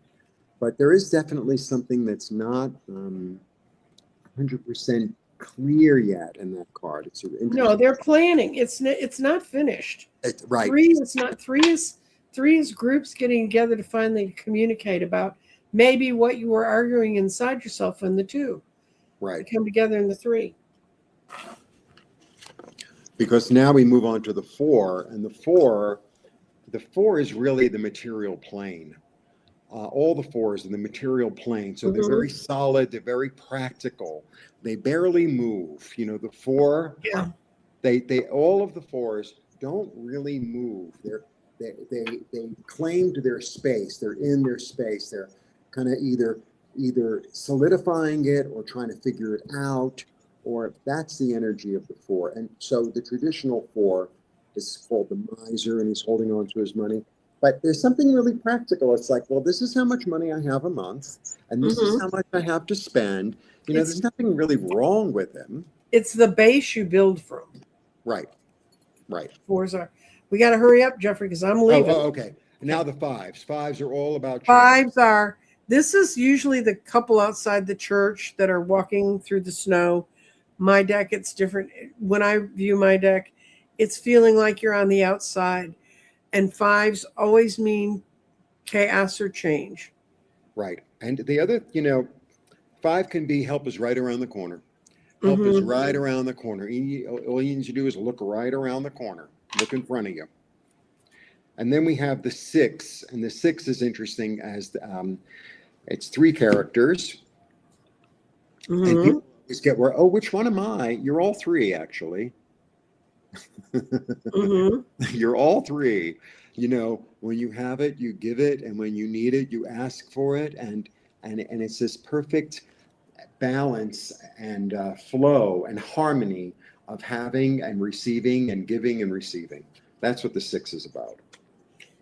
B: But there is definitely something that's not 100% clear yet in that card. It's
A: no, they're planning. It's not finished.
B: Right.
A: 3 is not. 3 is groups getting together to finally communicate about maybe what you were arguing inside yourself in the 2.
B: Right.
A: Come together in the 3.
B: Because now we move on to the 4, and the 4 is really the material plane. All the 4s in the material plane. So they're very solid. They're very practical. They barely move. The 4.
A: Yeah.
B: They all of the 4s don't really move. They claimed their space. They're in their space. They're kind of either solidifying it or trying to figure it out, or that's the energy of the 4. And so the traditional 4 is called the miser, and he's holding on to his money. But there's something really practical. It's like, well, this is how much money I have a month, and this is how much I have to spend. There's nothing really wrong with him.
A: It's the base you build from.
B: Right.
A: Fours are. We got to hurry up, Jeffrey, because I'm leaving.
B: Oh, okay. Now the fives. Fives are all about change.
A: Fives are. This is usually the couple outside the church that are walking through the snow. My deck, it's different. When I view my deck, it's feeling like you're on the outside. And fives always mean chaos or change.
B: Right. And the other, five can be help is right around the corner. Help is right around the corner. All you need to do is look right around the corner. Look in front of you. And then we have the six. And the six is interesting as it's three characters. And people always get where, which one am I? You're all three, actually. You're all three. When you have it, you give it, and when you need it, you ask for it, and it's this perfect balance and flow and harmony of having and receiving and giving and receiving. That's what the six is about.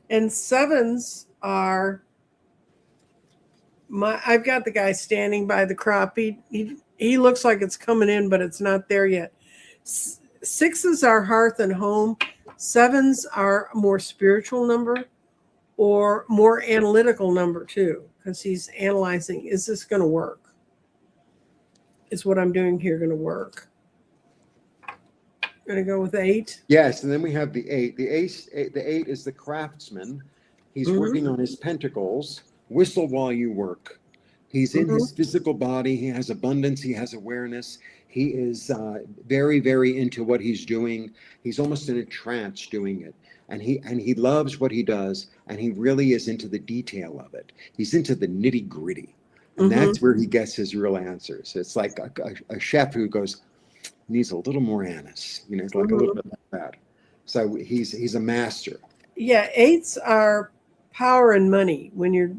A: And sevens are I've got the guy standing by the crop. He looks like it's coming in, but it's not there yet. Sixes are hearth and home. Sevens are a more spiritual number or more analytical number too, because he's analyzing, is this going to work? Is what I'm doing here going to work? Going to go with 8.
B: Yes, and then we have the 8. The eight is the craftsman. He's working on his pentacles. Whistle while you work. He's in his physical body. He has abundance. He has awareness. He is very, very into what he's doing. He's almost in a trance doing it. And he loves what he does. And he really is into the detail of it. He's into the nitty gritty. And that's where he gets his real answers. It's like a chef who goes, needs a little more anise. It's like a little bit like that. So he's a master.
A: Yeah, 8s are power and money. When you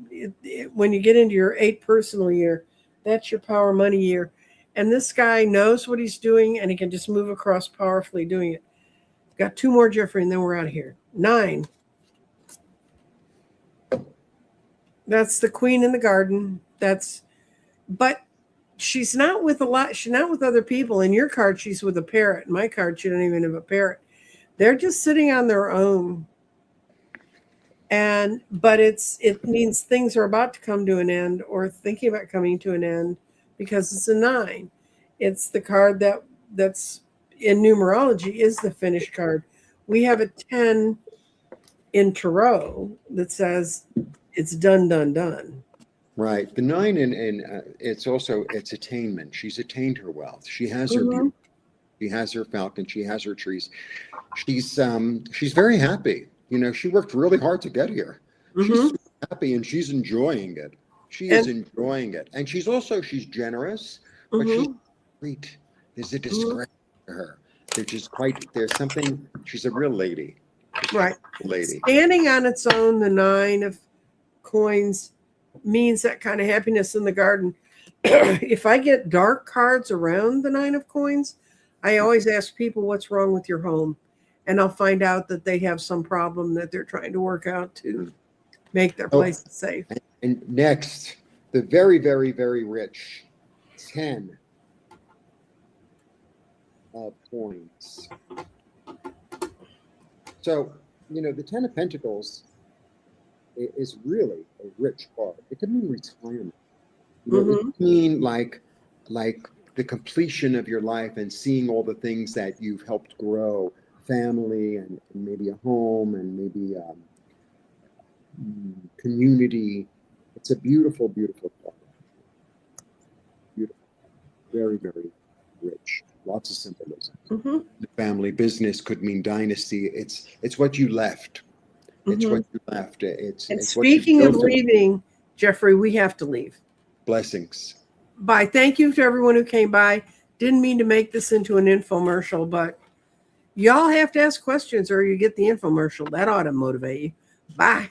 A: get into your 8 personal year, that's your power money year. And this guy knows what he's doing, and he can just move across powerfully doing it. Got 2 more, Jeffrey, and then we're out of here. 9. That's the queen in the garden. But she's not with a lot. She's not with other people. In your card, she's with a parrot. In my card, she don't even have a parrot. They're just sitting on their own. But it means things are about to come to an end or thinking about coming to an end because it's a 9. It's the card that's in numerology is the finish card. We have a 10 in tarot that says it's done, done, done.
B: Right. The 9 it's attainment. She's attained her wealth. She has her beauty. She has her falcon. She has her trees. She's very happy. She worked really hard to get here. She's happy and she's enjoying it. She is enjoying it. And she's generous, but she's sweet. There's a discretion to her. There's something, she's a real lady.
A: Right.
B: Lady.
A: Standing on its own, the 9 of coins means that kind of happiness in the garden. If I get dark cards around the 9 of coins, I always ask people what's wrong with your home. And I'll find out that they have some problem that they're trying to work out to make their place safe.
B: And next, the very, very, very rich 10 of coins. So, the 10 of Pentacles is really a rich card. It could mean retirement. It could mean like the completion of your life and seeing all the things that you've helped grow. Family and maybe a home and maybe community. It's a beautiful, beautiful card. Beautiful. Very, very rich. Lots of symbolism. The family business could mean dynasty. It's what you left. It's what you left. It's
A: speaking of leaving, Jeffrey, we have to leave.
B: Blessings.
A: Bye. Thank you to everyone who came by. Didn't mean to make this into an infomercial, but y'all have to ask questions or you get the infomercial. That ought to motivate you. Bye.